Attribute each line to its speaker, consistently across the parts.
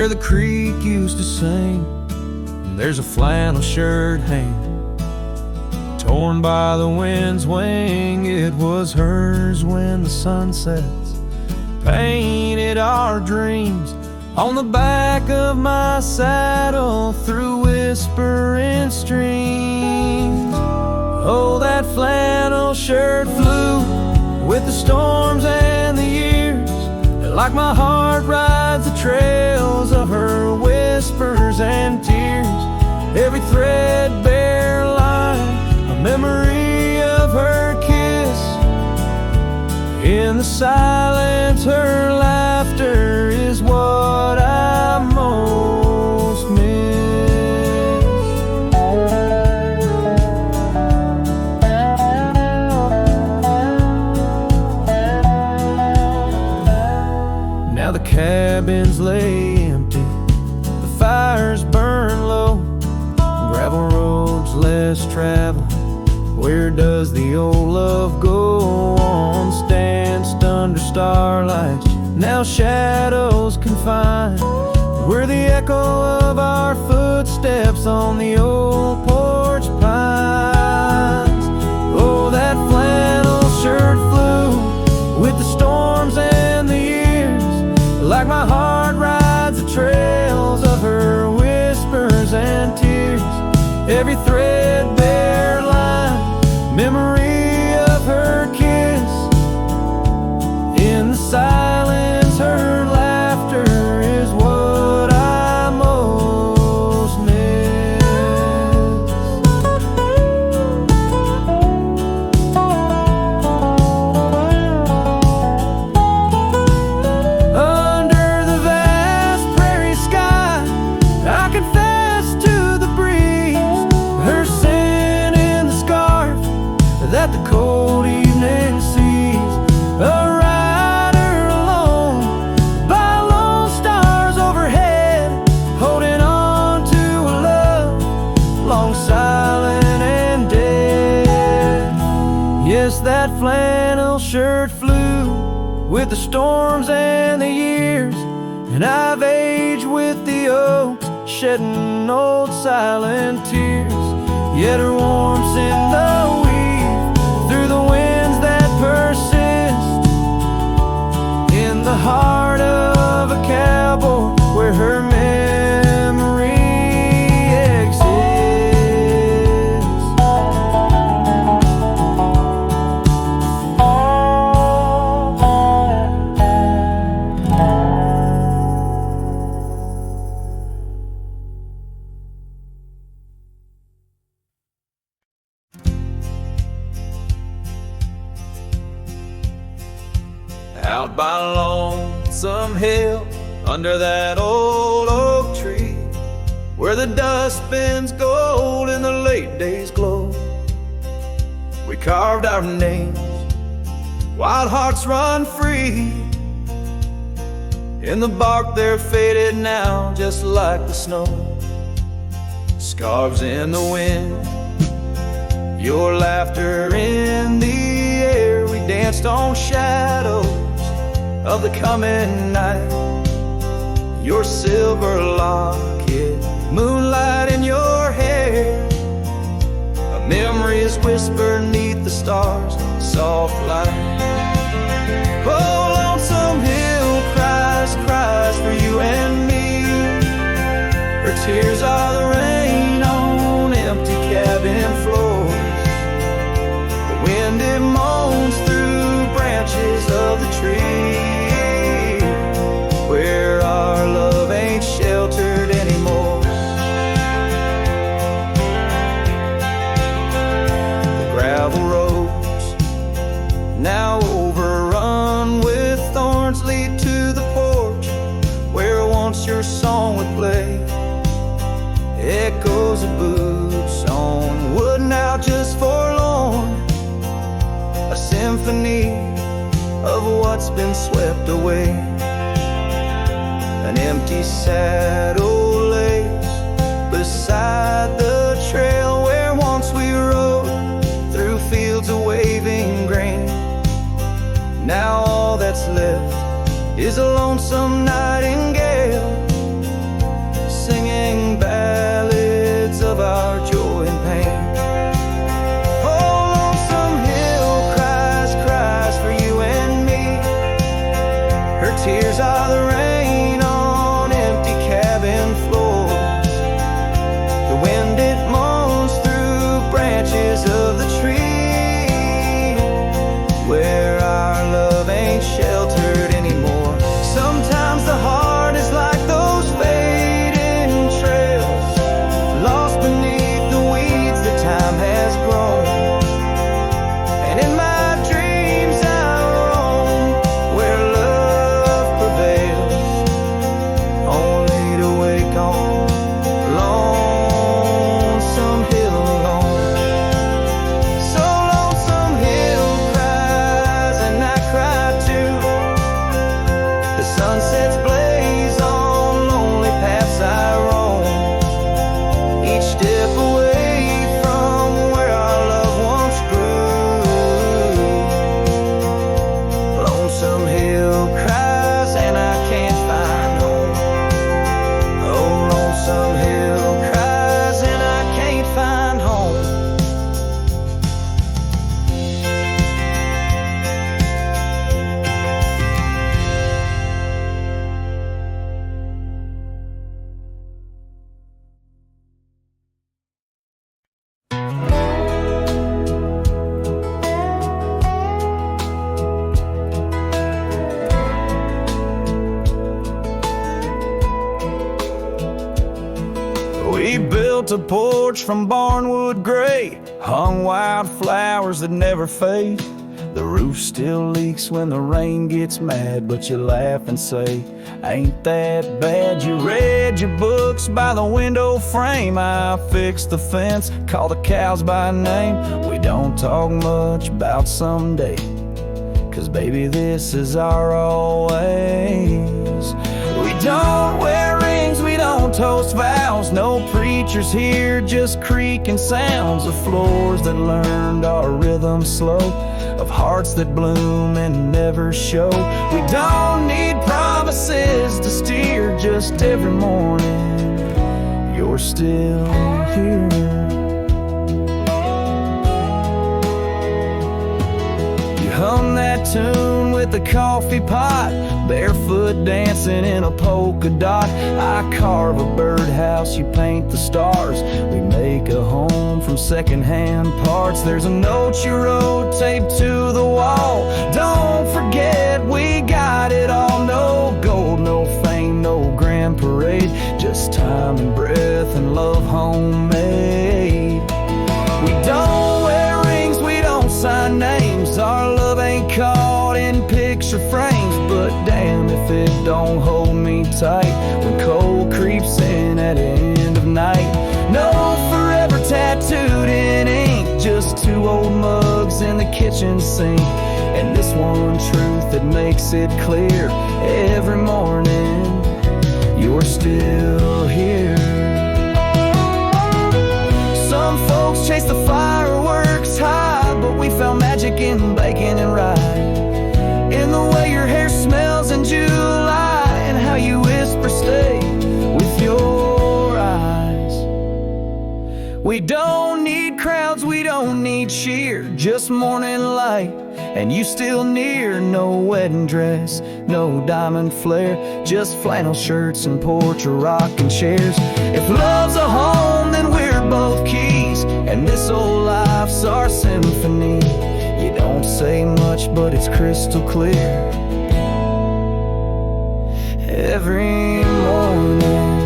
Speaker 1: where the creek used to sing. There's a flannel shirt hanging, torn by the wind's wing. It was hers when the sun sets painted our dreams on the back of my saddle through whispering streams. Oh, that flannel shirt flew with the storms and the years, like my heart rides the trails of her whispers and tears. Every threadbare line, a memory of her kiss. In the silence, her laughter is what I most miss. Now the cabins lay empty, the fires burn low, gravel roads less traveled. Where does the old love go? On stanced under starlights, now shadows confined. We're the echo of our footsteps on the old porch pines. Oh, that flannel shirt flew with the storms and the years, like my heart rides the trails of her whispers and tears. Every threadbare line, memory of her kiss. In the silence, her laughter is what I most miss. Under the vast prairie sky, I confess to the breeze, her scent in the scarf that the cold evening sees. A rider alone by lone stars overhead, holding on to a love long silent and dead. Yes, that flannel shirt flew with the storms and the years, and I've aged with the oaks, shedding old silent tears. Yet her warmth's in the weave, through the winds that persist, in the heart of a cowboy where her memory exists. Out by Lonesome Hill, under that old oak tree, where the dust spins gold in the late day's glow, we carved our names, wild hearts run free. In the bark they're faded now, just like the snow. Scarves in the wind, your laughter in the air. We danced on shadows of the coming night. Your silver locket, moonlight in your hair. A memory is whispered neath the stars, soft light. Oh, Lonesome Hill cries, cries for you and me. Her tears are the rain on empty cabin floors. The wind, it moans through branches of the tree, where our love ain't sheltered anymore. The gravel roads, now overrun with thorns, lead to the porch where once your song would play. Echoes of boots on wood, now just forlorn. A symphony of what's been swept away. An empty saddle lays beside the trail where once we rode through fields of waving grain. Now all that's left is a lonesome nightingale We built a porch from barnwood gray, hung wildflowers that never fade. The roof still leaks when the rain gets mad, but you laugh and say, ain't that bad? You read your books by the window frame. I fixed the fence, call the cows by name. We don't talk much about someday, 'cause baby, this is our always. We don't wear rings, we don't toast vows. No preachers here, just creaking sounds of floors that learned our rhythm slow, of hearts that bloom and never show. We don't need promises to steer, just every morning you're still here. You hum that tune with the coffee pot, barefoot dancing in a polka dot. I carve a birdhouse, you paint the stars. We make a home from secondhand parts. There's a note you wrote taped to the wall. Don't forget we got it all. No gold, no fame, no grand parade, just time and breath and love homemade. We don't wear rings, we don't sign names. Our love ain't caught in picture frames, but damn if it don't hold me tight when cold creeps in at the end of night. No forever tattooed in ink, just two old mugs in the kitchen sink, and this one truth that makes it clear every morning you're still here. Some folks chase the fireworks high, but we found magic in bacon and rye, in the way your hair smells in July, and how you whisper stay with your eyes. We don't need crowds, we don't need cheer, just morning light and you still near. No wedding dress, no diamond flare, just flannel shirts and porch or rocking chairs. If love's a home, then we're both keys, and this old life's our symphony. You don't say much, but it's crystal clear every morning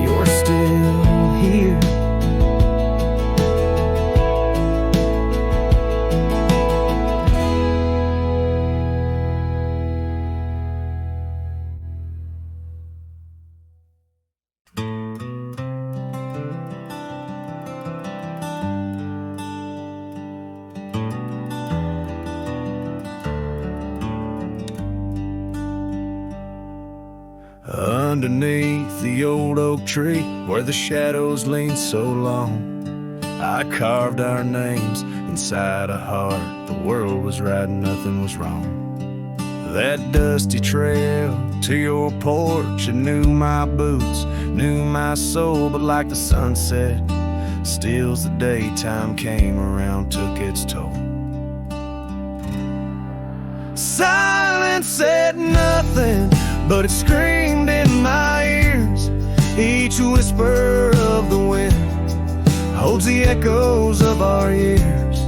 Speaker 1: you're still here. Underneath the old oak tree where the shadows lean so long, I carved our names inside a heart. The world was right, nothing was wrong. That dusty trail to your porch, it knew my boots, knew my soul. But like the sunset steals the day, time came around, took its toll. Silence said nothing, but it screamed in my ears. Each whisper of the wind holds the echoes of our years.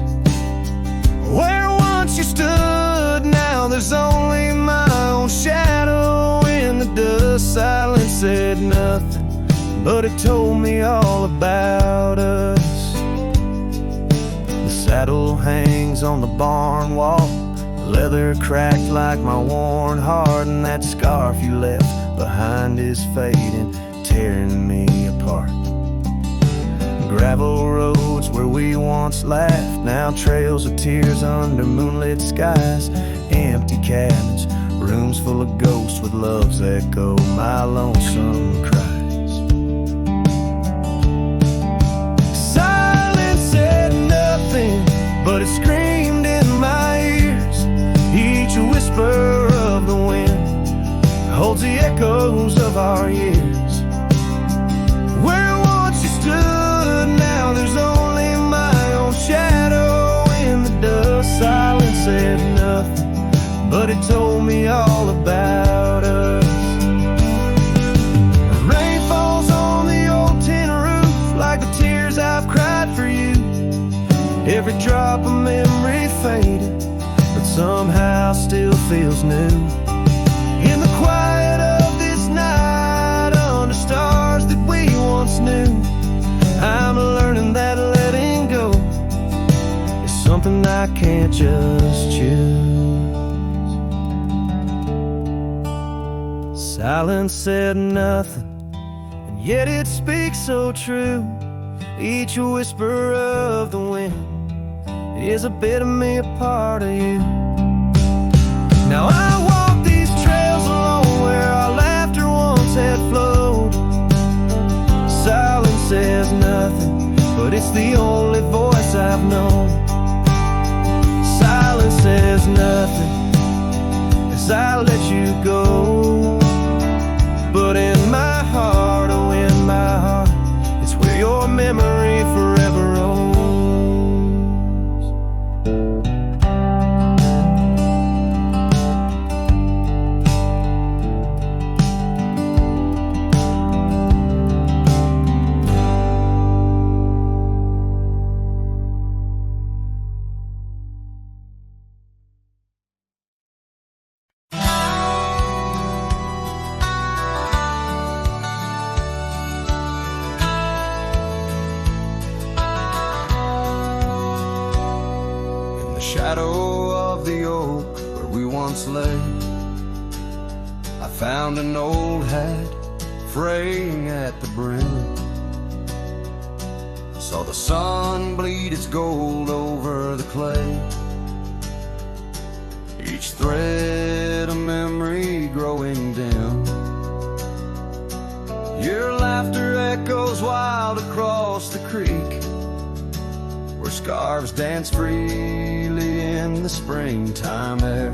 Speaker 1: Where once you stood, now there's only my own shadow in the dust. Silence said nothing, but it told me all about us. The saddle hangs on the barn wall, leather cracked like my worn heart, and that scarf you left behind is fading, tearing me apart. Gravel roads where we once laughed, now trails of tears under moonlit skies. Empty cabins, rooms full of ghosts with love's echo, my lonesome cries. Silence said nothing, but it screamed in my ears. Each whisper of the wind holds the echoes of our years. Where once you stood, now there's only my own shadow in the dust. Silence said nothing, but it told me all about us. Rain falls on the old tin roof like the tears I've cried for you. Every drop of memory faded, but somehow still feels new. In the quiet of this night, just choose. Silence said nothing, and yet it speaks so true. Each whisper of the wind is a bit of me, a part of you. Now I walk these trails alone where our laughter once had flowed. Silence says nothing, but it's the only voice I've known. Silence says nothing as I let you go. But in my heart, oh in my heart, it's where your memory forever owns.
Speaker 2: Shadow of the oak where we once lay, I found an old hat fraying at the brim. Saw the sun bleed its gold over the clay, each thread a memory growing dim. Your laughter echoes wild across the creek, where scarves dance freely in the springtime air.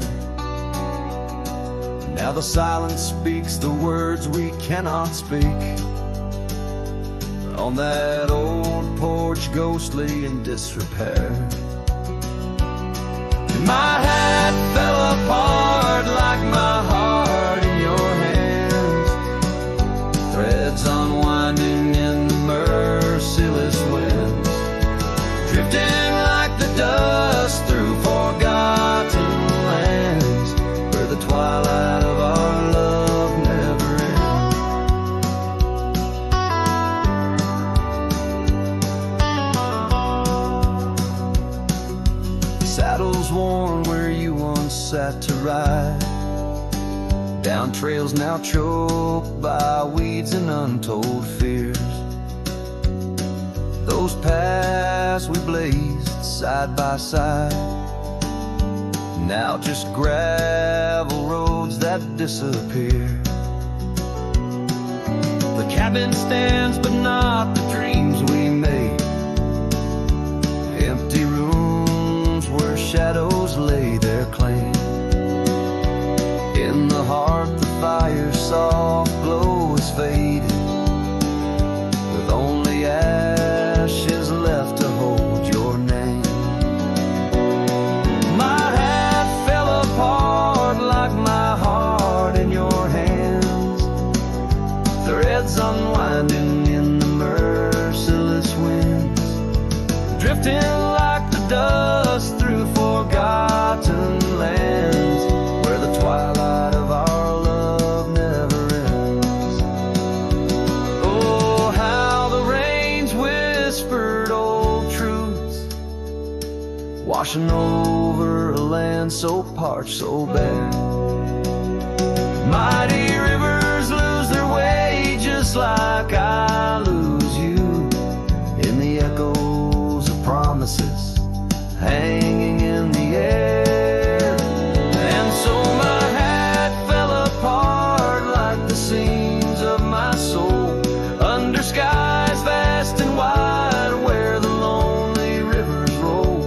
Speaker 2: Now the silence speaks the words we cannot speak, on that old porch ghostly in disrepair. And my hat fell apart like my heart in your hands, threads unwinding in the merciless winds, drifting like the dust through forgotten lands, where the twilight of our love never ends. Saddles worn where you once sat to ride, down trails now choked by weeds and untold fears. Those paths we blazed side by side, now just gravel roads that disappear. The cabin stands but not the dreams we made, empty rooms where shadows lay their claim. In the heart the fire's soft glow is faded, with only ashes left to hold your name. My hat fell apart like my heart in your hands, threads unwinding in the merciless winds, drifting like the dust through forgotten lands, where the twilight of our love never ends. Oh, how the rains whispered old truths, washing over a land so parched, so bare. Mighty rivers lose their way just like I lose you, in the echoes of promises hanging in the air. And so my hat fell apart like the seams of my soul, under skies vast and wide where the lonely rivers roll.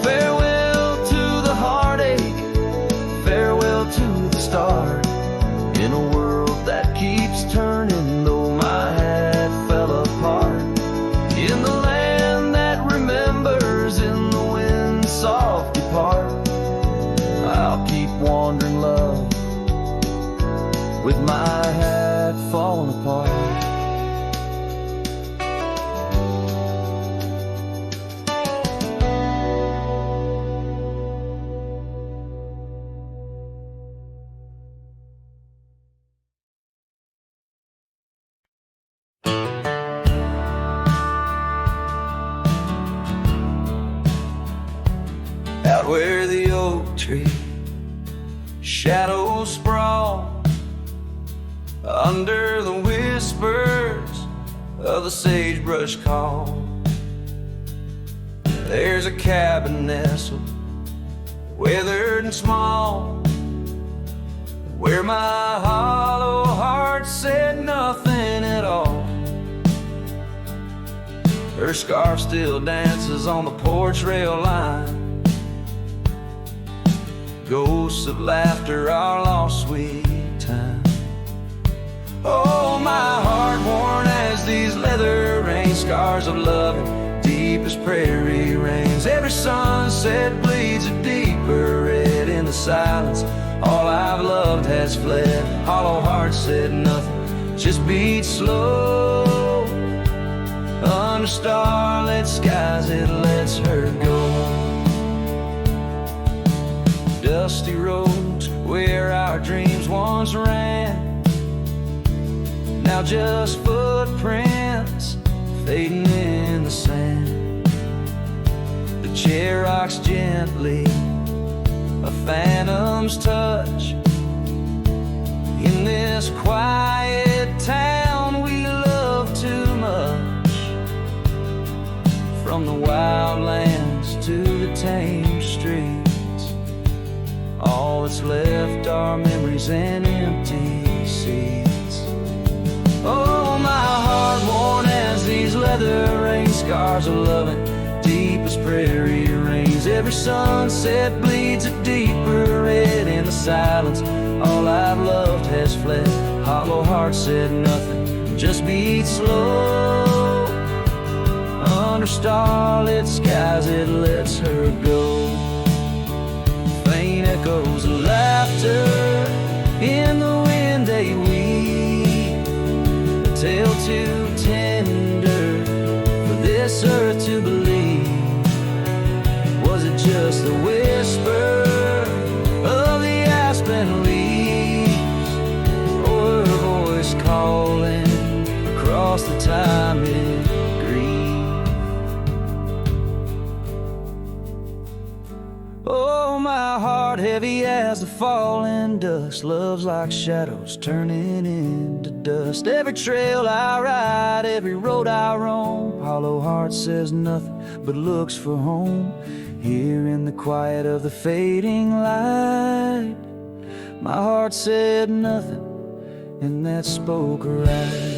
Speaker 2: Farewell to the heartache, farewell to the start, in a world that keeps turning, though my hat fell apart. In the land that remembers, in the wind's soft depart, I'll keep wandering, love, with my hat falling apart. tree. Shadows sprawl under the whispers of the sagebrush call. There's a cabin nestled, weathered and small, where my hollow heart said nothing at all. Her scarf still dances on the porch rail line, ghosts of laughter, our lost sweet time. Oh, my heart worn as these leather rain scars of loving, deep as prairie rains. Every sunset bleeds a deeper red in the silence. All I've loved has fled. Hollow heart said nothing, just beat slow. Under starlit skies it lets her go. Dusty roads where our dreams once ran, now just footprints fading in the sand. The chair rocks gently, a phantom's touch. In this quiet town we love too much. From the wildlands to the tame streets, all that's left are memories and empty seats. Oh, my heart worn as these leather rain scars of loving, deep as prairie rains. Every sunset bleeds a deeper red in the silence. All I've loved has fled. Hollow heart said nothing, just beat slow. Under starlit skies it lets her go. Faint echoes of laughter in the wind they weep, a tale too tender for this earth to believe. Was it just the whisper of the aspen leaves, or her voice calling across the time it grieved? Oh, my heart heavy as the falling dusk, love's like shadows turning into dust. Every trail I ride, every road I roam, hollow heart says nothing but looks for home. Here in the quiet of the fading light, my heart said nothing, and that spoke right.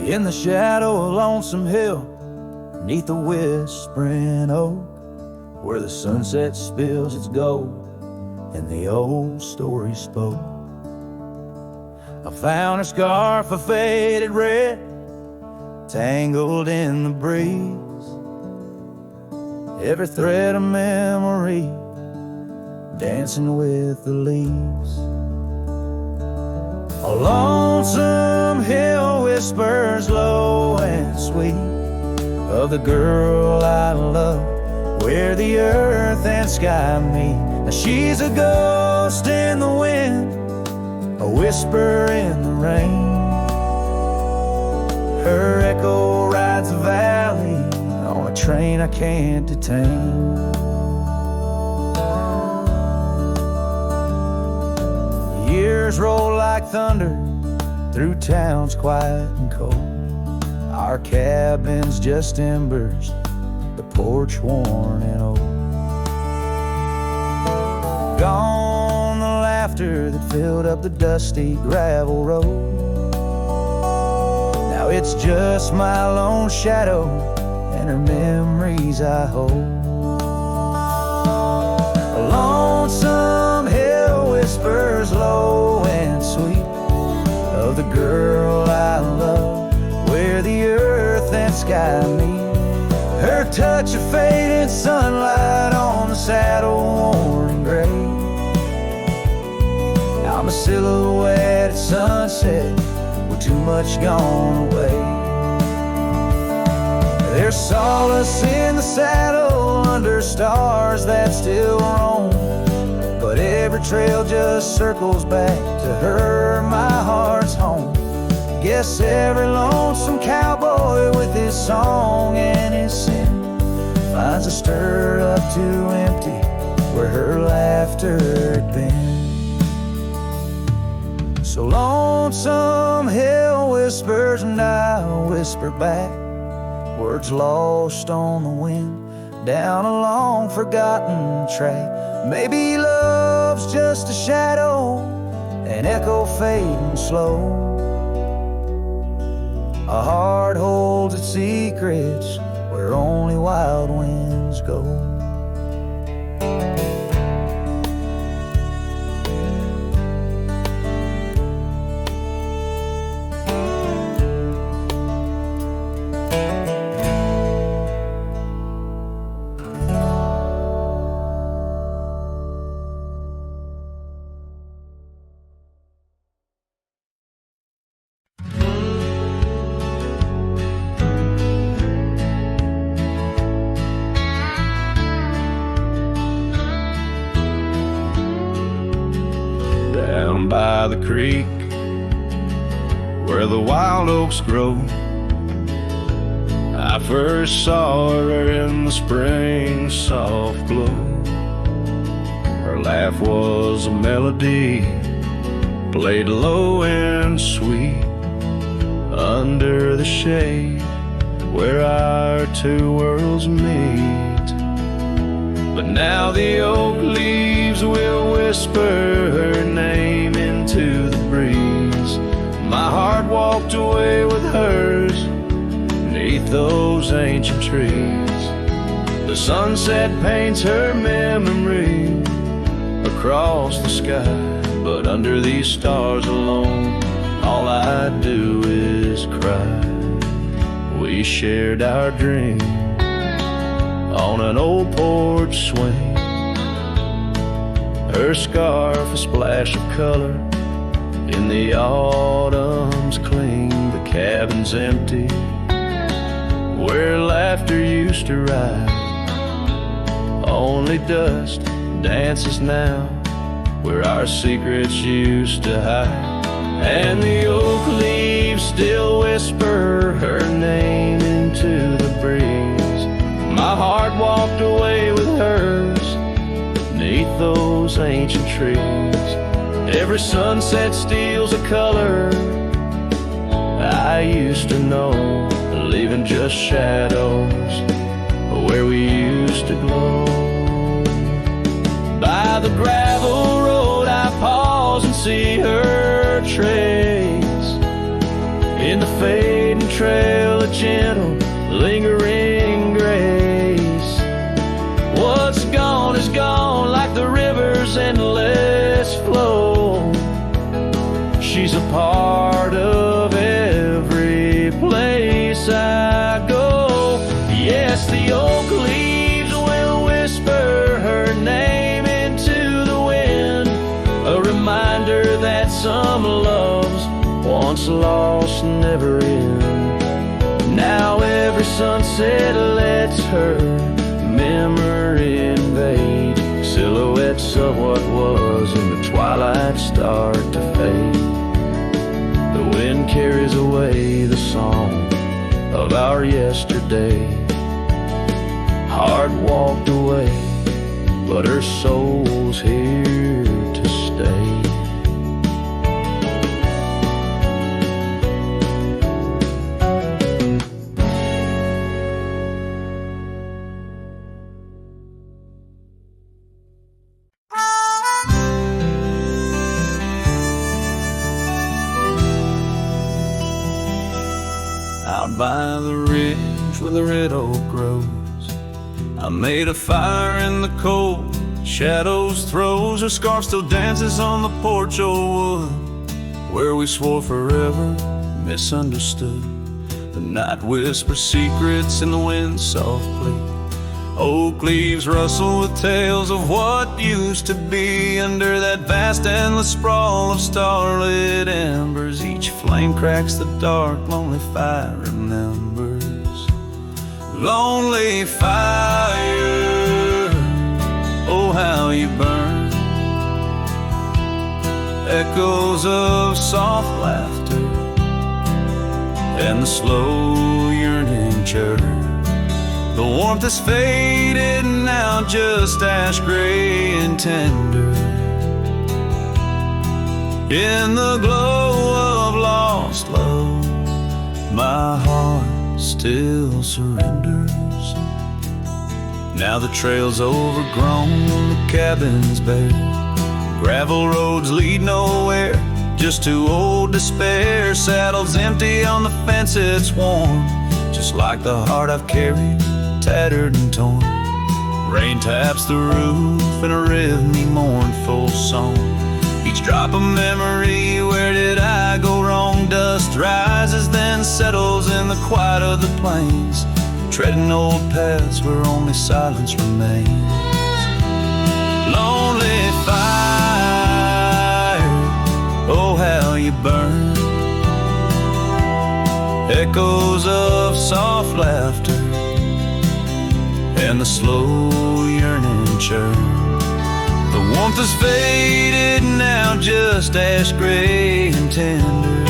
Speaker 1: In the shadow of Lonesome Hill, neath the whispering oak, where the sunset spills its gold and the old story spoke, I found a scarf of faded red, tangled in the breeze. Every thread of memory dancing with the leaves. A lonesome hill whispers low and sweet of the girl I love, where the earth and sky meet. Now she's a ghost in the wind, a whisper in the rain. Her echo rides the valley on a train I can't detain. Years roll like thunder through towns quiet and cold. Our cabin's just embers, the porch worn and old. Gone the laughter that filled up the dusty gravel road. Now it's just my lone shadow and her memories I hold. A lonesome hill whisper of the girl I love, where the earth and sky meet. Her touch of faded sunlight on the saddle worn and gray. I'm a silhouette at sunset with too much gone away. There's solace in the saddle under stars that still roam, but every trail just circles back to her, my heart's home. Guess every lonesome cowboy with his song and his sin finds a stirred up too empty where her laughter had been. So lonesome hill whispers and I whisper back, words lost on the wind down a long forgotten track. Maybe love's just a shadow, an echo fading slow. A heart holds its secrets where only wild winds go.
Speaker 2: By the creek where the wild oaks grow, I first saw her in the spring soft glow. Her laugh was a melody, played low and sweet, under the shade where our two worlds meet. But now the oak leaves will whisper her name into the breeze. My heart walked away with hers beneath those ancient trees. The sunset paints her memory across the sky, but under these stars alone, all I do is cry. We shared our dream on an old porch swing. Her scarf a splash of color in the autumn's cling. The cabin's empty where laughter used to ride. Only dust dances now where our secrets used to hide. And the oak leaves still whisper her name into the breeze. My heart walked away with hers beneath those ancient trees. Every sunset steals a color I used to know, leaving just shadows where we used to glow. By the gravel road I pause and see her trace. In the fading trail a gentle lingering grace. What's gone is gone like the river's endless flow. She's a part of every place I go. Yes, the oak leaves will whisper her name into the wind, a reminder that some loves once lost never end. Now every sunset lets her memory invade, silhouettes of what was in the twilight start to fade. The wind carries away the song of our yesterday. Heart walked away, but her soul's here to stay.
Speaker 1: Out by the ridge where the red oak grows, I made a fire in the cold, shadows throws. Her scarf still dances on the porch, old wood,
Speaker 2: where we swore forever, misunderstood. The night whispers secrets in the wind softly. Oak leaves rustle with tales of what used to be. Under that vast endless sprawl of starlit embers, each flame cracks the dark, lonely fire remembers. Lonely fire, oh how you burn. Echoes of soft laughter and the slow yearning churn. The warmth has faded now, just ash gray and tender. In the glow of lost love, my heart still surrenders. Now the trail's overgrown, the cabin's bare. Gravel roads lead nowhere, just to old despair. Saddles empty on the fence, it's warm, just like the heart I've carried, tattered and torn. Rain taps the roof in a rhythmy, mournful song. Each drop a memory, where did I go wrong? Dust rises, then settles in the quiet of the plains, treading old paths where only silence remains. Lonely fire, oh how you burn. Echoes of soft laughter and the slow yearning churn. The warmth has faded now, just ash gray and tender.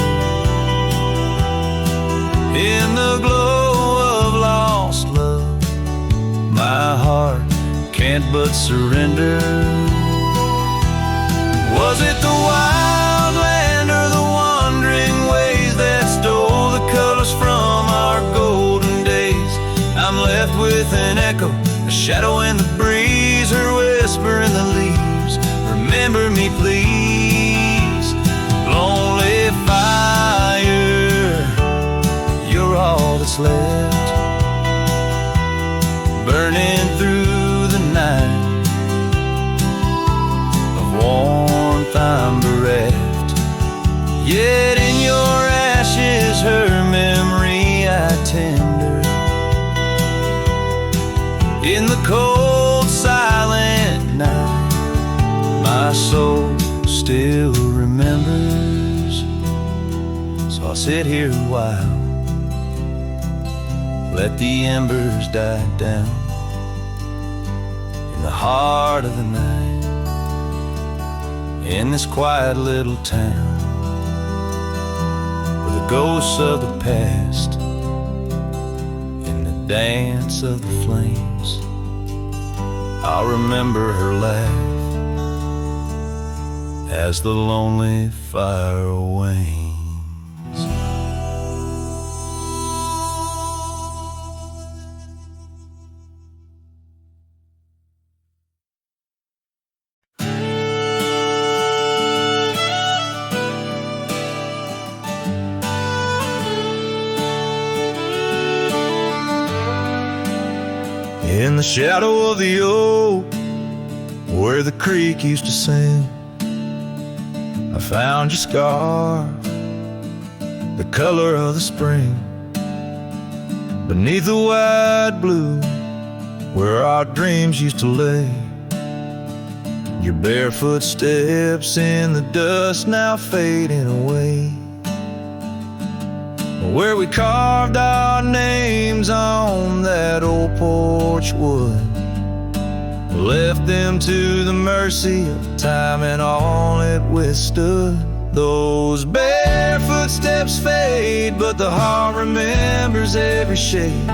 Speaker 2: In the glow of lost love, my heart can't but surrender. Was it the wild land or the wandering ways that stole the colors from our golden days? I'm left with an echo, a shadow in the breeze, her whisper in the leaves. Remember me please. Lonely fire, you're all that's left, burning through the night. Of warmth I'm bereft, yet in your ashes her memory I tender. In the cold silent night, my soul still remembers. So I'll sit here a while, let the embers die down. In the heart of the night, in this quiet little town, where the ghosts of the past in the dance of the flames, I'll remember her laugh as the lonely fire wanes. In the shadow of the oak, where the creek used to sing, I found your scar, the color of the spring. Beneath the wide blue, where our dreams used to lay, your barefoot steps in the dust now fading away. Where we carved our names on that old porch wood, left them to the mercy of time and all it withstood. Those barefoot steps fade, but the heart remembers every shade.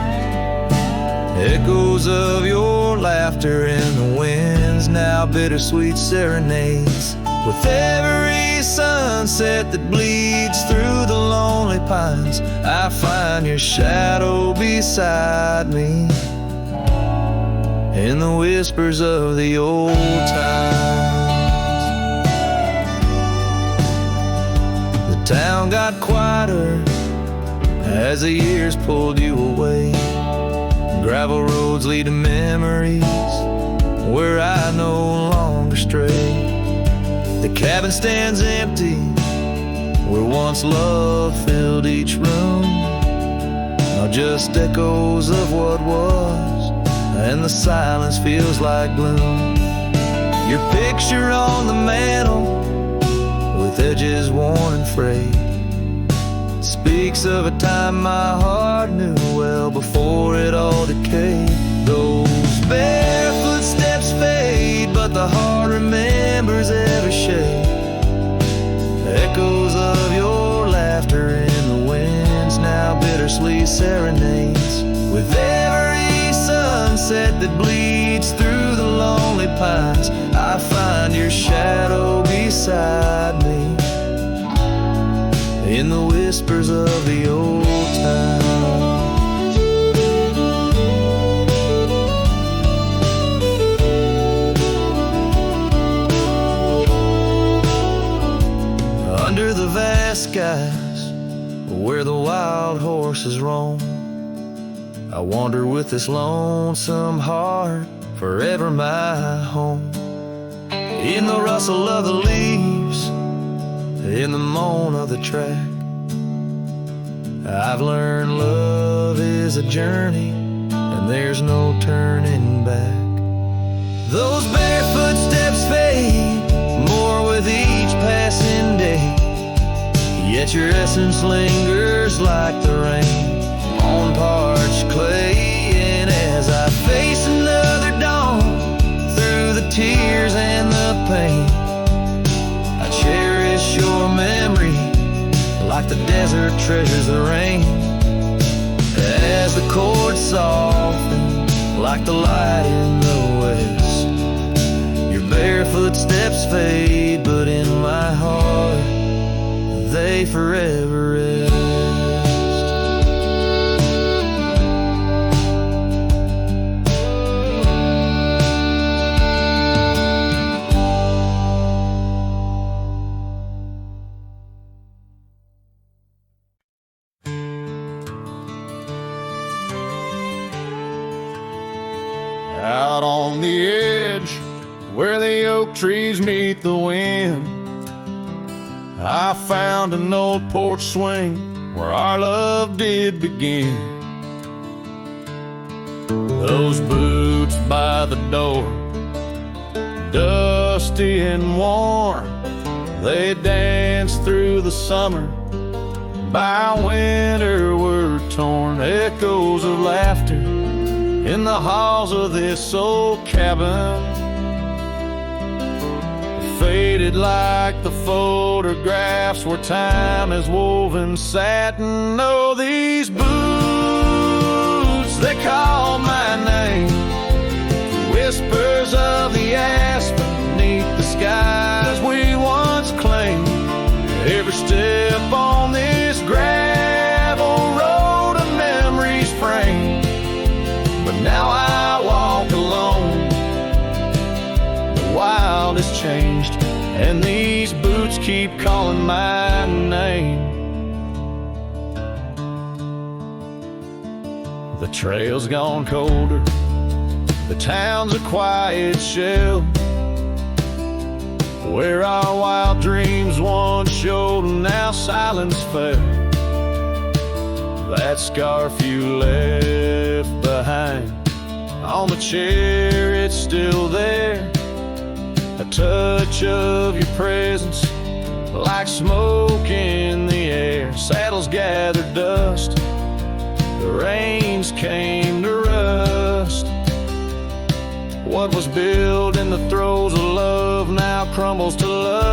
Speaker 2: Echoes of your laughter in the winds, now bittersweet serenades. With every sunset that bleeds through the lonely pines, I find your shadow beside me in the whispers of the old times. The town got quieter as the years pulled you away. Gravel roads lead to memories where I no longer stray. The cabin stands empty where once love filled each room. Now just echoes of what was, and the silence feels like gloom. Your picture on the mantle, with edges worn and frayed, speaks of a time my heart knew well before it all decayed. Those barefoot steps fade, but the heart remembers every shade. Echoes of your laughter in the winds now bittersweet serenades. With every sunset that bleeds through the lonely pines, I find your shadow beside me in the whispers of the old time. Under the vast skies where the wild horses roam, I wander with this lonesome heart, forever my home. In the rustle of the leaves, in the moan of the track, I've learned love is a journey and there's no turning back. Those barefoot steps fade more with each passing day, yet your essence lingers like the rain on parched clay. And as I face another dawn through the tears and the pain, I cherish your memory like the desert treasures the rain. As the chords soften like the light in the west, your barefoot steps fade, but in my heart they forever rest.
Speaker 3: Out on the edge where the oak trees meet the wind, I found an old porch swing where our love did begin. Those boots by the door, dusty and worn, they danced through the summer, by winter were torn. Echoes of laughter in the halls of this old cabin, faded like the photographs where time has woven satin. Oh, these boots, they call my name, whispers of the aspen beneath the skies we once claimed. Every step on this gravel road a memory's framed, but now I walk alone. The wild has changed, and these boots keep calling my name. The trail's gone colder, the town's a quiet shell, where our wild dreams once showed, and now silence fell. That scarf you left behind on the chair, it's still there. A touch of your presence like smoke in the air. Saddles gathered dust, the rains came to rust. What was built in the throes of love now crumbles to lust.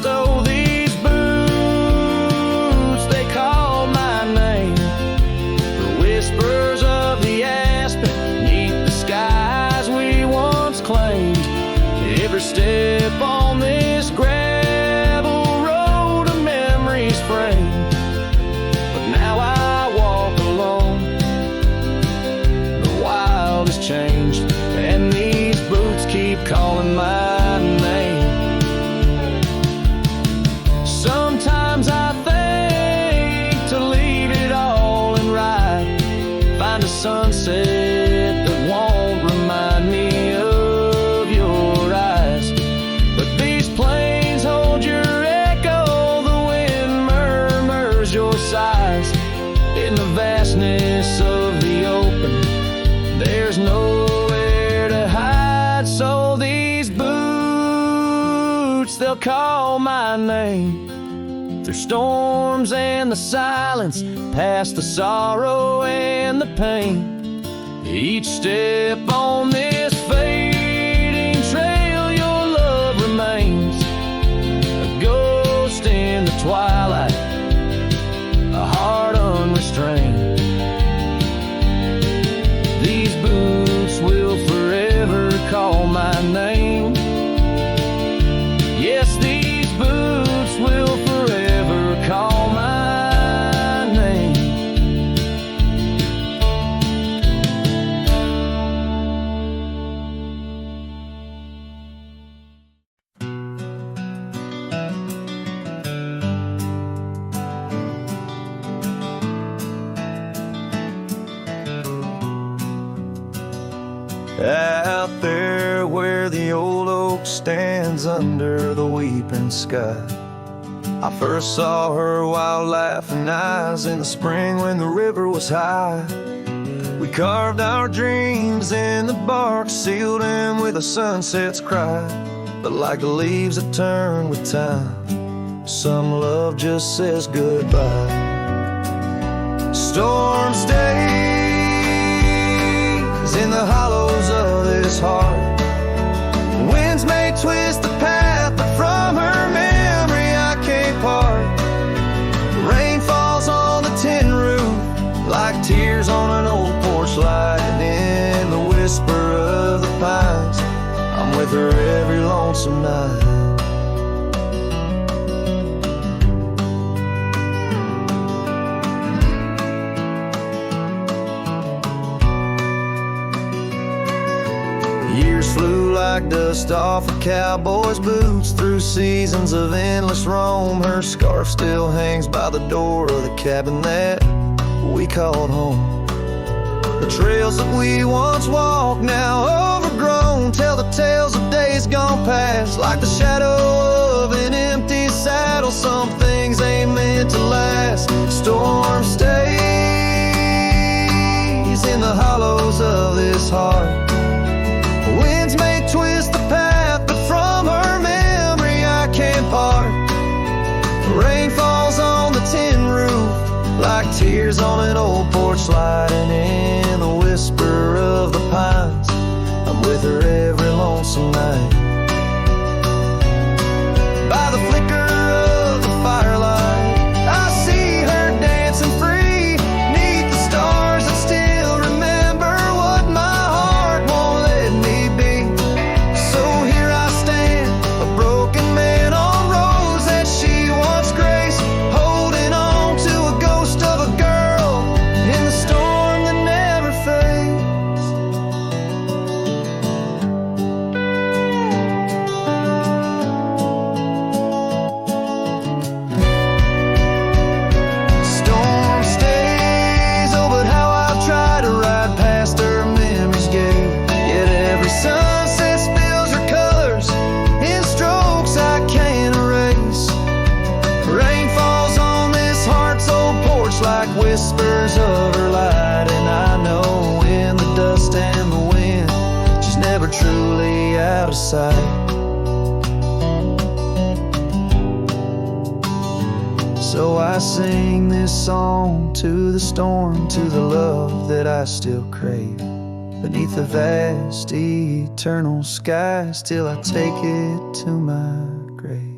Speaker 3: Oh, these boots, they call my name, the whispers of the aspen beneath the skies we once claimed. Every step on this gravel road a memory's framed, but now I walk alone. The wild has changed, and these boots keep calling my name. Sometimes I think to leave it all and ride, find a sunset that won't remind me of your eyes. But these plains hold your echo
Speaker 2: sighs. In the vastness of the open, there's nowhere to hide. So these boots, they'll call my name through storms and the silence, past the sorrow and the pain. Each step on this fading trail, your love remains a ghost in the twilight, a heart unrestrained. These boots will forever call my name. Yes, these boots will forever call my name.
Speaker 1: Out there where the old oak stands under the weeping sky, I first saw her wild laughing eyes in the spring when the river was high. We carved our dreams in the bark, sealed them with a sunset's cry. But like the leaves that turn with time, some love just says goodbye. Storms days in the hollows of this heart. Winds may twist the path, but from her memory I can't part. Rain falls on the tin roof like tears on an old porch light, and in the whisper of the pines, I'm with her every lonesome night. Years flew like dust off a cowboy's boots through seasons of endless roam. Her scarf still hangs by the door of the cabin that we called home. The trails that we once walked, now overgrown, tell the tales of days gone past. Like the shadow of an empty saddle, some things ain't meant to last. Storm stays in the hollows of this heart. Winds may twist the path, but from her memory I can't part. Rain falls on the tin roof like tears on an old porch light, and in the whisper of the pines, I'm with her every lonesome night. By the flicker of the firelight, I see her dancing free, 'neath the stars that still remember what my heart won't let me be. So here I stand, a broken man on roads that she once graced, holding on to a ghost of a girl in the storm that never fades. Storm stays, oh, but how I've tried to ride past her memory's gate. Yet every sunset spills her colors in strokes I can't erase. Rain falls on this heart's old porch like whispers of her light, and I know in the dust and the wind, she's never truly out of sight. So I sing this song to the storm, to the love that I still crave. Beneath the vast eternal skies, till I take it to my grave.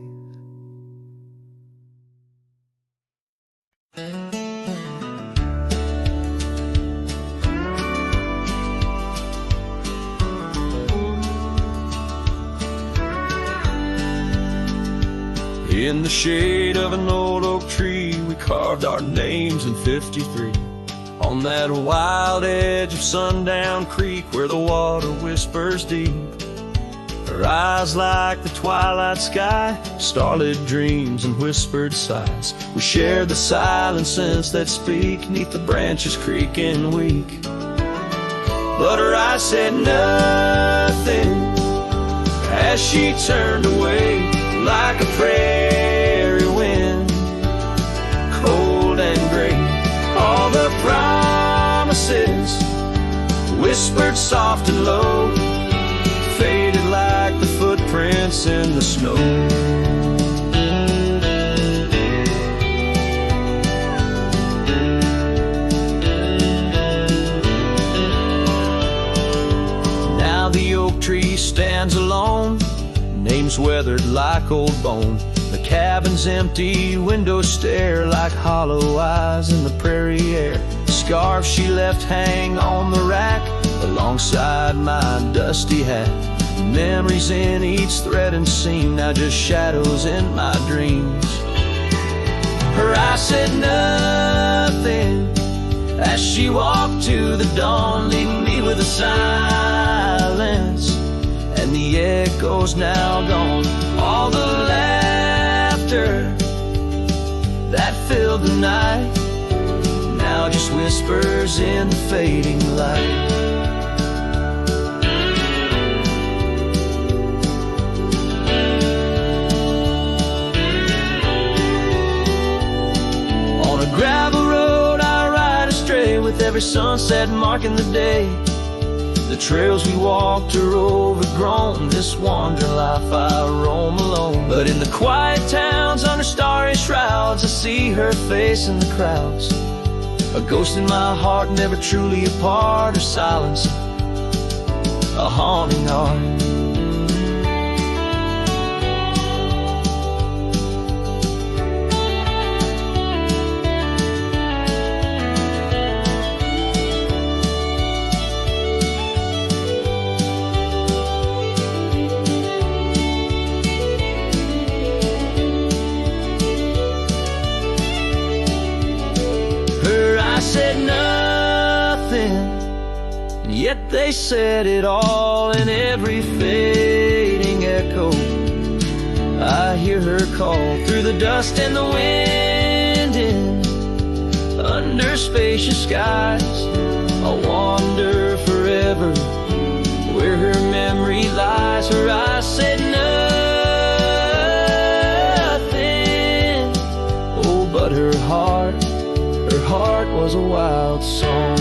Speaker 3: In the shade of an old oak tree, we carved our names in 53. On that wild edge of Sundown Creek, where the water whispers deep. Her eyes like the twilight sky, starlit dreams and whispered sighs. We shared the silent scents that speak, 'neath the branches creaking weak. But her eyes said nothing as she turned away, like a prairie wind, cold and
Speaker 2: the snow. Now the oak tree stands alone, name's weathered like old bone. The cabin's empty, windows stare like hollow eyes in the prairie air. The scarf she left hang on the rack alongside my dusty hat. Memories in each thread and seam, now just shadows in my dreams. Her eyes said nothing as she walked to the dawn, leaving me with a silence and the echoes now gone. All the laughter that filled the night now just whispers in the fading light. On a gravel road I ride astray, with every sunset marking the day. The trails we walked are overgrown, this wandering life I roam alone. But in the quiet towns under starry shrouds, I see her face in the crowds. A ghost in my heart, never truly apart. Her silence, a haunting heart. Said nothing, and yet they said it all. In every fading echo I hear her call, through the dust and the wind, in under spacious skies. I'll wander forever where her memory lies. Her eyes said nothing, oh, but her heart was a wild song.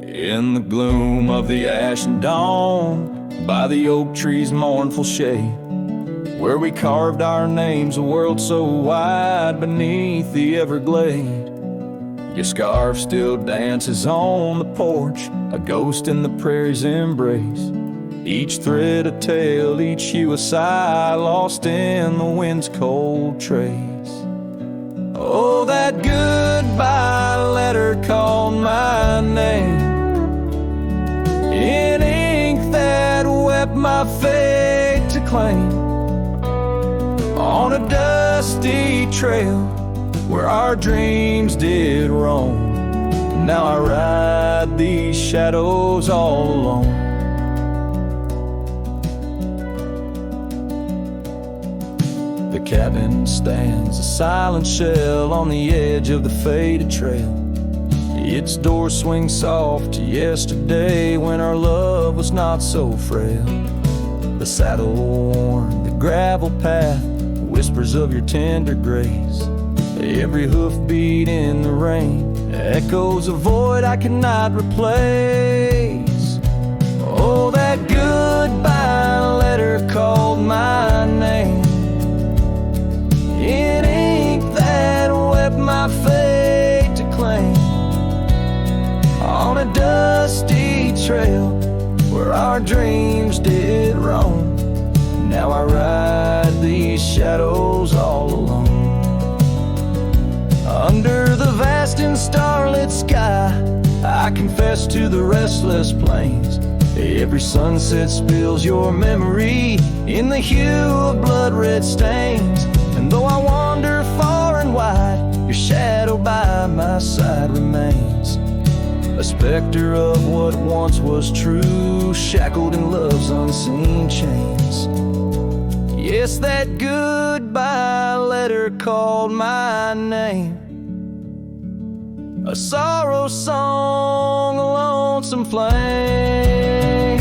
Speaker 3: In the gloom of the ashen dawn, by the oak tree's mournful shade, where we carved our names, a world so wide beneath the everglade. Your scarf still dances on the porch, a ghost in the prairie's embrace. Each thread a tale, each hue a sigh, lost in the wind's cold trace. Oh, that goodbye letter called my name in ink that wept my fate to claim. On a dusty trail where our dreams did roam, now I ride these shadows all alone. The cabin stands a silent shell on the edge of the faded trail. Its door swings soft to yesterday, when our love was not so frail. The saddle worn, the gravel path, whispers of your tender grace. Every hoofbeat in the rain echoes a void I cannot replace. Oh, that goodbye letter called my name in ink that wept my fate to claim. On a dusty trail where our dreams did roam, now I ride these shadows all alone. Under the vast and starlit sky, I confess to the restless plains. Every sunset spills your memory in the hue of blood-red stains. And though I wander far and wide, your shadow by my side remains, a specter of what once was true, shackled in love's unseen chains. Yes, that goodbye letter called my name
Speaker 1: a sorrow song, a lonesome flame.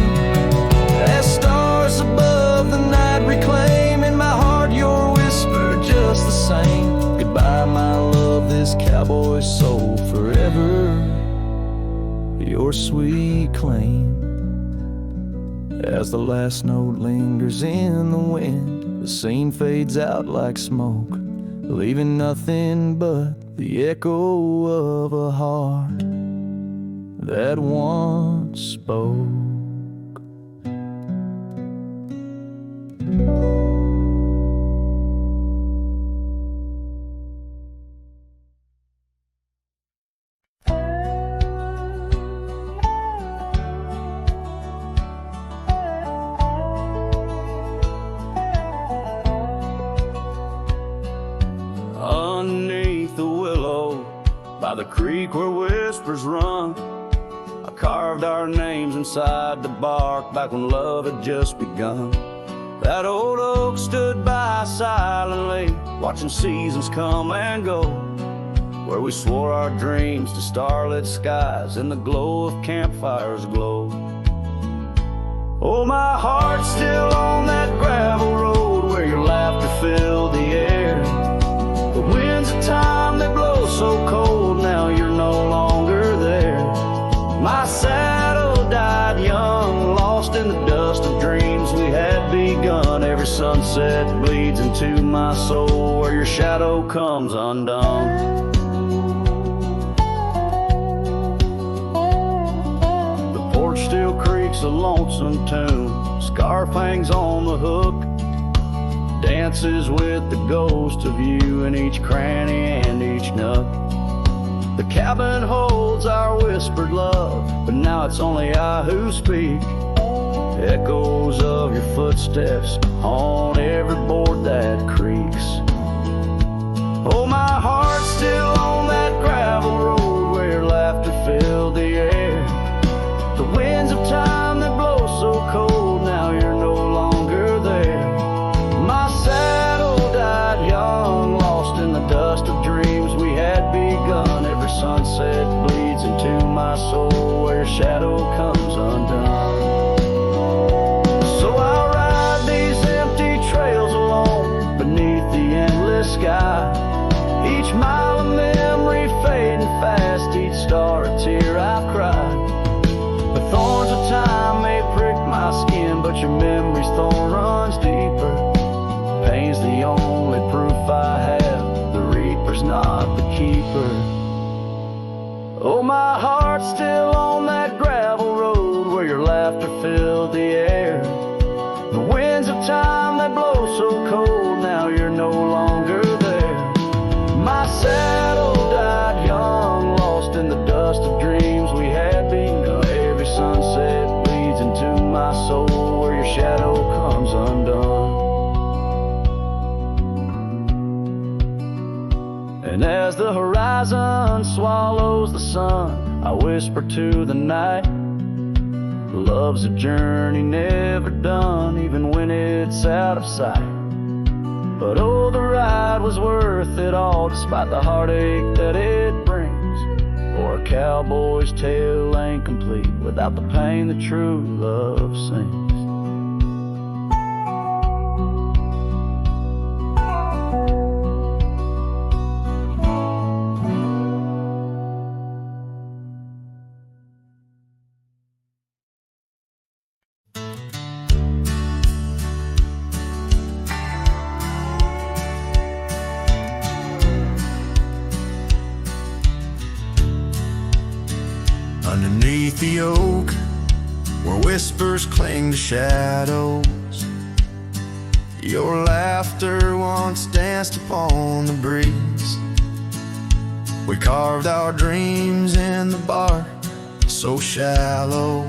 Speaker 1: As stars above the night reclaim in my heart your whisper just the same. Goodbye my love, this cowboy soul forever your sweet claim. As the last note lingers in the wind, the scene fades out like smoke, leaving nothing but the echo of a heart that once spoke.
Speaker 3: Underneath the willow, by the creek where whispers run, I carved our names inside the bark back when love had just begun. That old oak stood by silently, watching seasons come and go, where we swore our dreams to starlit skies and the glow of campfires glow. Oh, my heart's still on that gravel road where your laughter filled the air. The winds of time, they blow so cold, now you're no longer there. My saddle died young, lost in the dust of dreams we had begun. Every sunset bleeds into my soul where your shadow comes undone. The porch still creaks a lonesome tune, scarf hangs on the hook, dances with the ghost of you in each cranny and each nook. The cabin holds our whispered love, but now it's only I who speak. Echoes of your footsteps on every board that creaks. Oh, my heart's still on that gravel road where your laughter filled the air. The winds of time that blow so cold, now you're no longer there. My saddle died young, lost in the dust of dreams we had begun. Every sunset bleeds into my soul where your shadow comes undone. So I'll ride these empty trails alone beneath the endless sky. Each mile of memory fading fast, each star a tear I've cried. The thorns of time may prick my skin, but your memory's thorn runs deeper. Pain's the only proof I have, the reaper's not the keeper. Oh, my heart's still on that gravel road where your laughter filled the air. The winds of time that blow so cold, now you're no longer there. My saddle died young, lost in the dust of dreams we had begun. Every sunset bleeds into my soul where your shadow comes undone. And as the horizon swallows the sun, I whisper to the night, love's a journey never done, even when it's out of sight. But oh, the ride was worth it all, despite the heartache that it brings. For a cowboy's tale ain't complete without the pain that true love sings.
Speaker 1: Underneath the oak, where whispers cling to shadows, your laughter once danced upon the breeze. We carved our dreams in the bark, so shallow.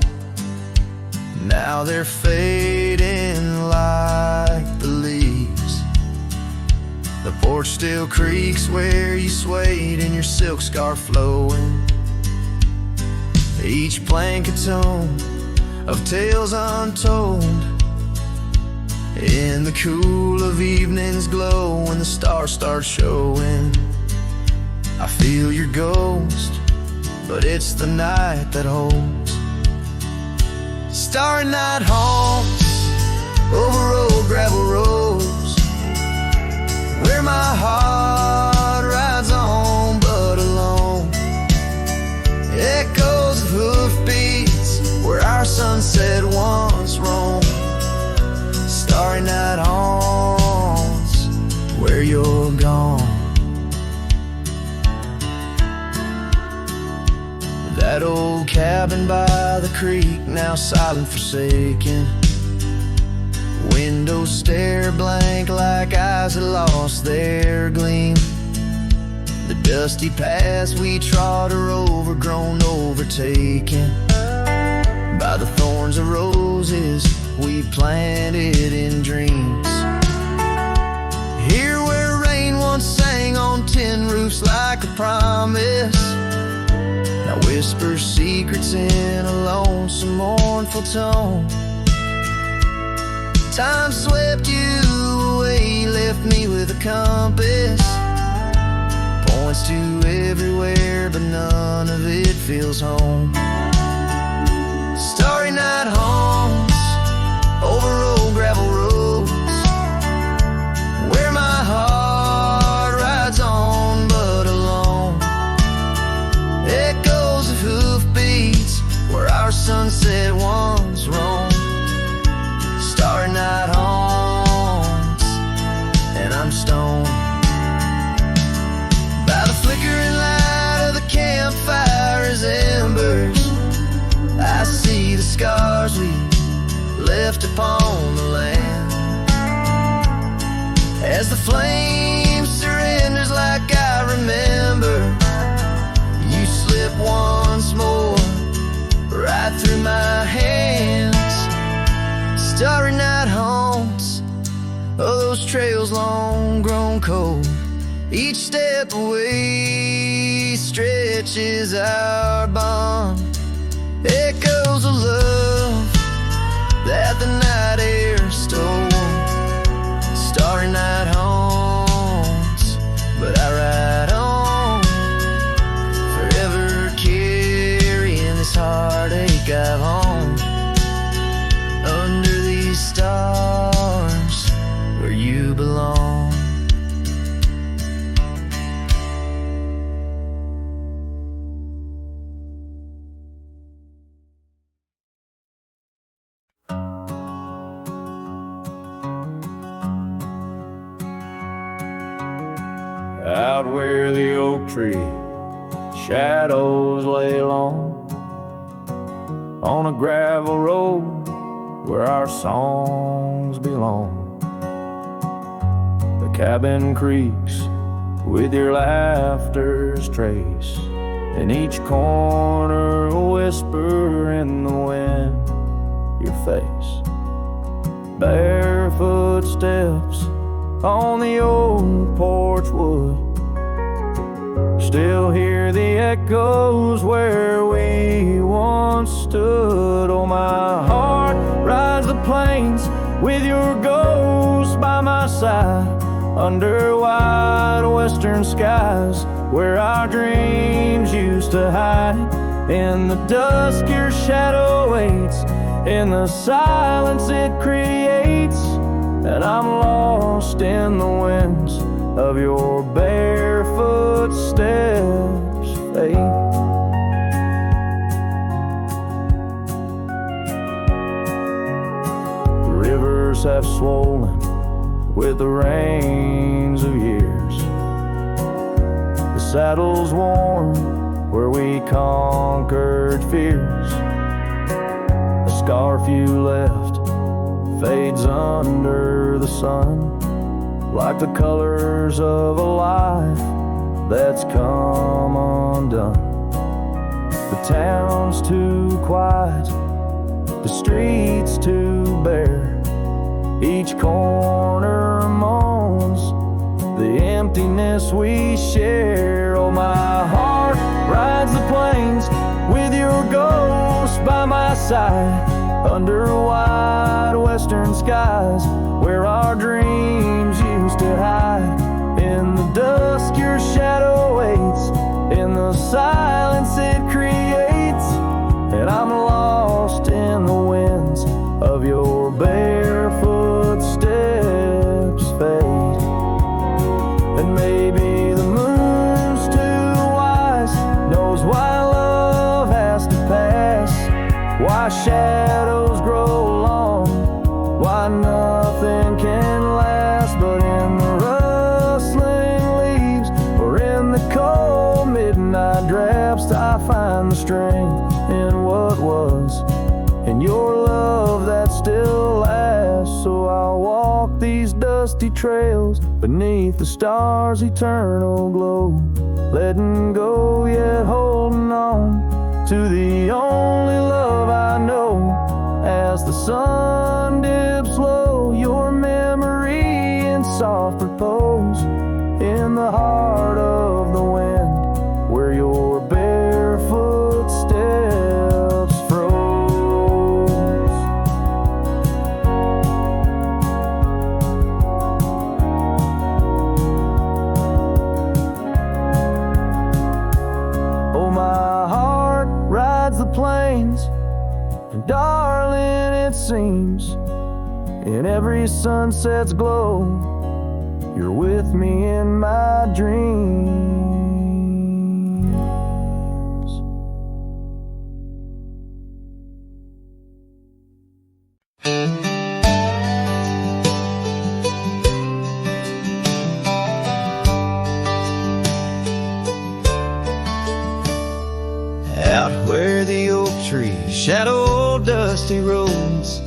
Speaker 1: Now they're fading like the leaves. The porch still creaks where you swayed in your silk scarf flowing. Each blanket tone of tales untold, in the cool of evening's glow when the stars start showing. I feel your ghost
Speaker 2: but it's the night that holds. Starry night haunts over old gravel roads, where my heart rides on but alone. Echoes of hoofbeats where our sunset once roamed. Starry night haunts where you're gone. That old cabin by the creek, now silent, forsaken. Windows stare blank like eyes that lost their gleam. The dusty paths we trod are overgrown, overtaken by the thorns of roses we planted in dreams. Here where rain once sang on tin roofs like a promise, now whispers secrets in a lonesome, mournful tone. Time swept you away, left me with a compass. Points to everywhere, but none of it feels home. Starry night haunts over old gravel roads, where my heart rides on but alone. Echoes of hoofbeats where our sunset once roamed. Starry night haunts, and I'm stoned by the flickering light of the campfire as embers. I see the scars we left upon the land, as the flame surrenders like I remember. You slip once more right through my hands. Starry night haunts, oh, those trails long grown cold. Each step away stretches our bond. Echoes of love that the night air stole. Starry night haunts, but I ride on, forever carrying this heartache I've owned. Under these stars where you belong.
Speaker 3: Out where the oak tree shadows lay long, on a gravel road where our songs belong. The cabin creaks with your laughter's trace, in each corner a whisper in the wind, your face. Barefoot steps on the old porch wood, still hear the echoes where we once stood. Oh, my heart rides the plains with your ghost by my side, under wide western skies where our dreams used to hide. In the dusk your shadow waits, in the silence it creates, and I'm lost in the winds of your barefoot steps, fate. The rivers have swollen with the rains of years, the saddle's worn where we conquered fears. The scarf you left fades under the sun, like the colors of a life that's come undone. The town's too quiet, the streets too bare, each corner moans the emptiness we share. Oh, my heart rides the plains with your ghost by my side, under wide western skies where our dreams used to hide. In the dusk your shadow waits, in the silence it creates,
Speaker 1: why shadows grow long, why nothing can last but in the rustling leaves or in the cold midnight drafts. I find the strength in what was, in your love that still lasts. So I'll walk these dusty trails beneath the stars' eternal glow, letting go yet holding on to the only love I know. As the sun dips low, your memory in soft repose in the heart of the wind, where your barefoot steps froze. Oh, my heart rides the plains, and darling, it seems in every sunset's glow, you're with me in my dreams.
Speaker 2: Out where the oak trees shadow dusty roads,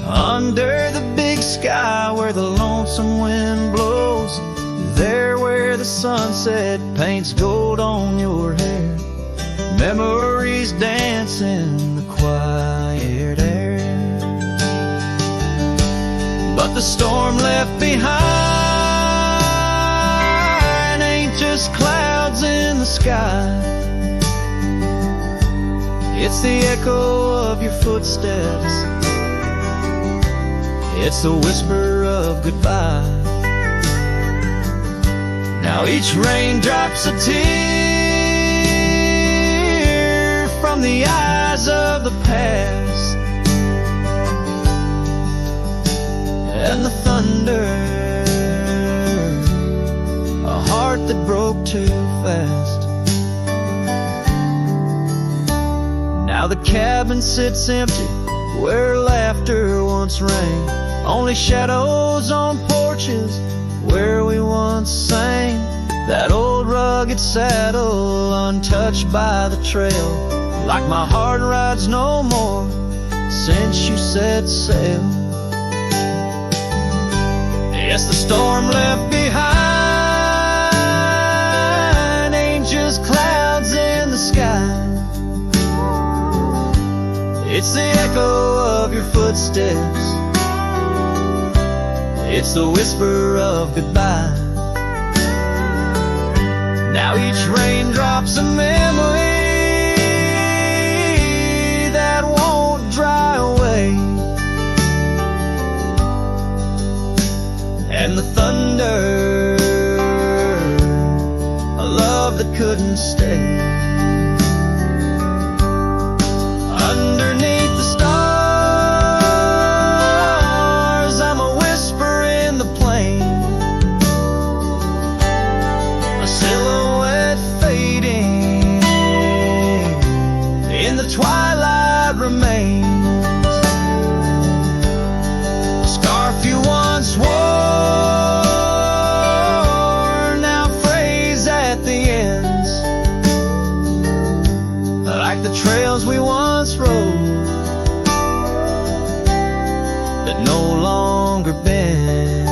Speaker 2: under the big sky where the lonesome wind blows, there where the sunset paints gold on your hair, memories dance in the quiet air. But the storm left behind ain't just clouds in the sky, it's the echo of your footsteps, it's the whisper of goodbye. Now each raindrop's a tear from the eyes of the past, and the thunder, a heart that broke too fast. Now the cabin sits empty where laughter once rang, only shadows on porches where we once sang. That old rugged saddle untouched by the trail, like my heart rides no more since you set sail. Yes, the storm left behind ain't just clouds in the sky, it's the echo of your footsteps, it's the whisper of goodbye. Now each raindrop's a memory that won't dry away, and the thunder, a love that couldn't stay. Underneath the stars, I'm a whisper in the plain, a silhouette fading in the twilight remains. A scarf you once wore now frays at the ends, like the trails we once rode that no longer bend.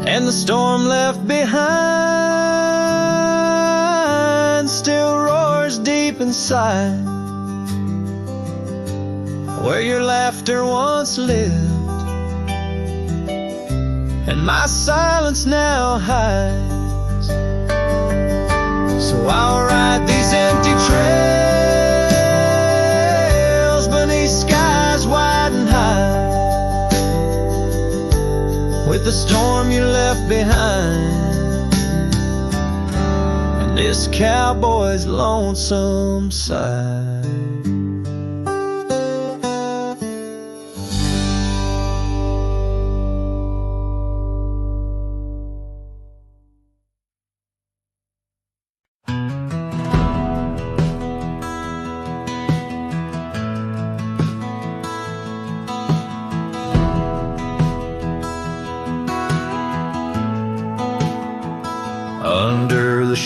Speaker 2: And the storm left behind still roars deep inside, where your laughter once lived and my silence now hides. So I'll ride these empty trails beneath skies wide and high, with the storm you left behind and this cowboy's lonesome side.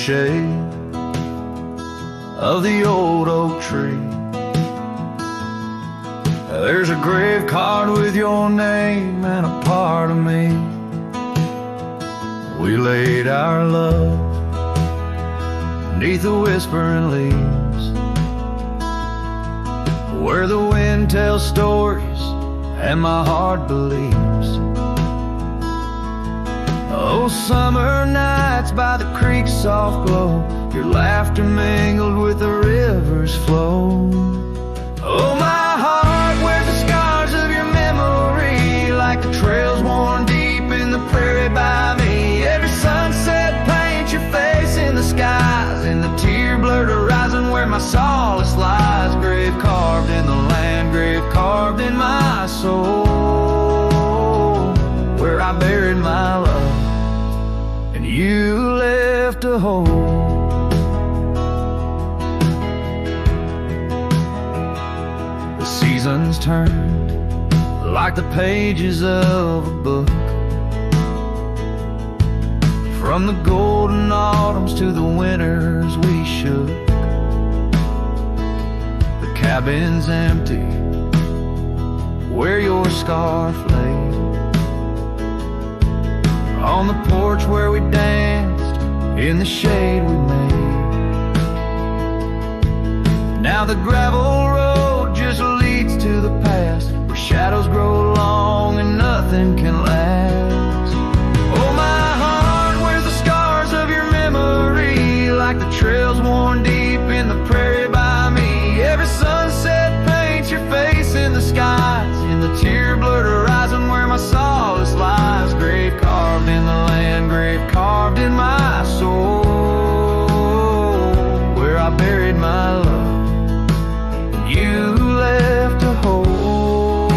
Speaker 2: shade of the old oak tree. There's a grave card with your name and a part of me. We laid our love beneath the whispering leaves, where the wind tells stories and my heart believes. Oh, summer nights by the creek's soft glow, your laughter mingled with the river's flow. Oh, my heart wears the scars of your memory, like the trails worn deep in the prairie by me. Every sunset paints your face in the skies, in the tear-blurred horizon where my solace lies. Grave carved in the land, grave carved in my soul, where I buried my love and you left a hole. The seasons turned like the pages of a book, from the golden autumns to the winters we shook. The cabin's empty where your scarf lay, on the porch where we danced in the shade we made. Now the gravel road just leads to the past, where shadows grow long and nothing can last. Oh, my heart wears the scars of your memory, like the trails worn deep in the prairie by me. Every sunset paints your face in the skies, in the tear-blurred horizon where my solace lies. Grave carved in the land, grave carved in my soul, where I buried my love and you left a hole.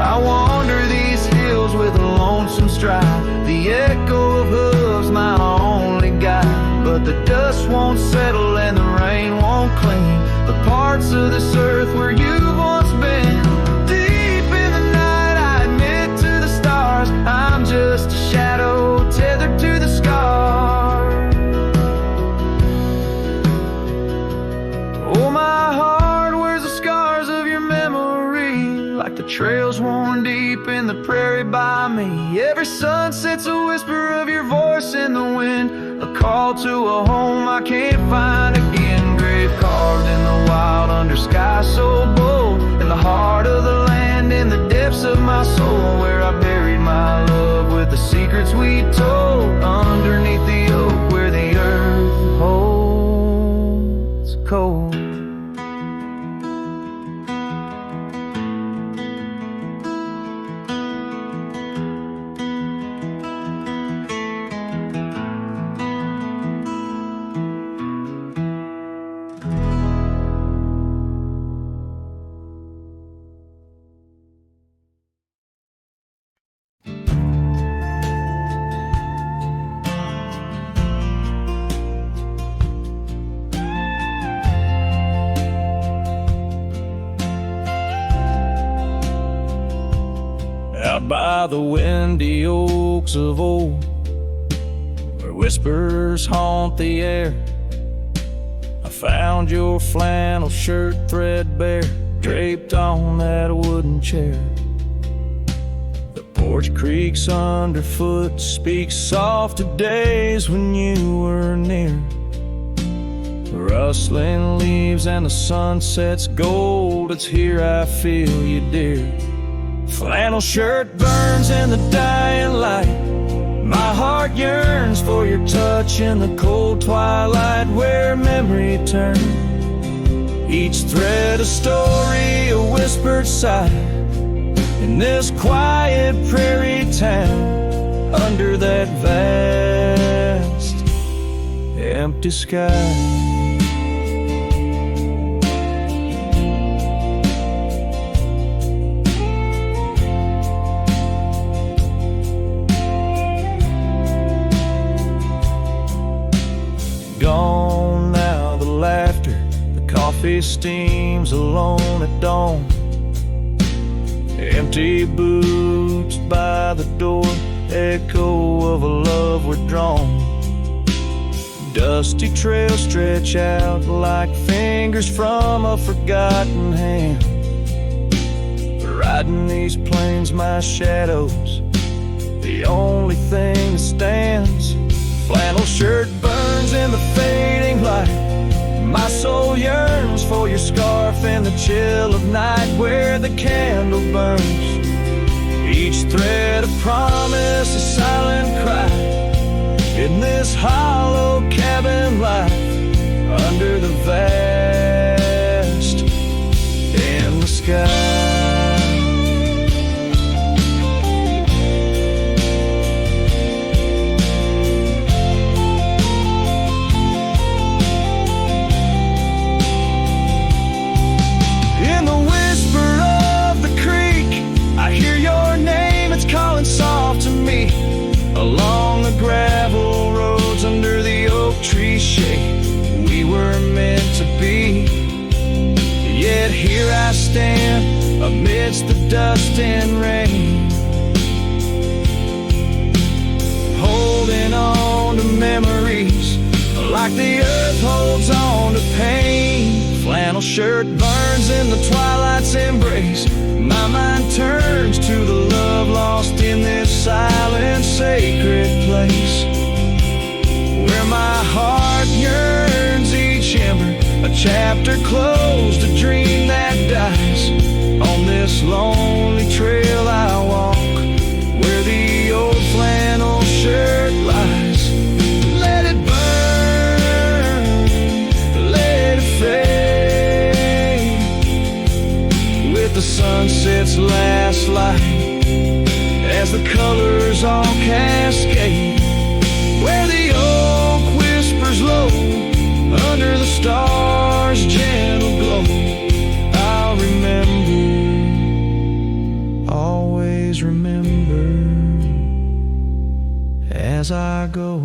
Speaker 2: I wander these hills with a lonesome stride, the echo of hooves my only guide. But the dust won't settle and the rain won't clean the parts of this earth where you've once been. Deep in the night I admit to the stars, I'm just a shadow tethered to the scar. Oh, my heart wears the scars of your memory, like the trails worn deep in the prairie by me. Every sunset's a whisper of your voice in the wind, a call to a home I can't find again. Grave carved in the wild under sky so bold, in the heart of the land, in the depths of my soul, where I buried my love with the secrets we told, underneath the oak where the earth holds cold. Out by the windy oaks of old, where whispers haunt the air, I found your flannel shirt threadbare, draped on that wooden chair. The porch creaks underfoot, speaks soft of days when you were near. Rustling leaves and the sunset's gold, it's here I feel you, dear. Flannel shirt burns in the dying light, my heart yearns for your touch in the cold twilight, where memory turns, each thread a story, a whispered sigh, in this quiet prairie town, under that vast empty sky. Gone now the laughter, the coffee steams alone at dawn. Empty boots by the door, echo of a love withdrawn.
Speaker 3: dusty trails stretch out like fingers from a forgotten hand. Riding these plains, my shadow's the only thing that stands. Flannel shirt burns in the fading light. My soul yearns for your scarf in the chill of night where the candle burns. Each thread of promise, a silent cry in this hollow cabin life under the vast endless sky. Soft to me along the gravel roads under the oak tree shade. We were meant to be. Yet here I stand amidst the dust and rain, holding on to memories like the earth holds on to pain. Flannel shirt burns in the twilight's embrace. My mind turns to the love lost in this silent, sacred place, where my heart yearns each ember, a chapter closed, a dream that dies. On this lonely trail I walk, where the old flannel shirt lies. Let it burn, let it fade, with the sunset's last light as the colors all cascade, where the oak whispers low under the stars' gentle glow. I'll remember, always remember as I go.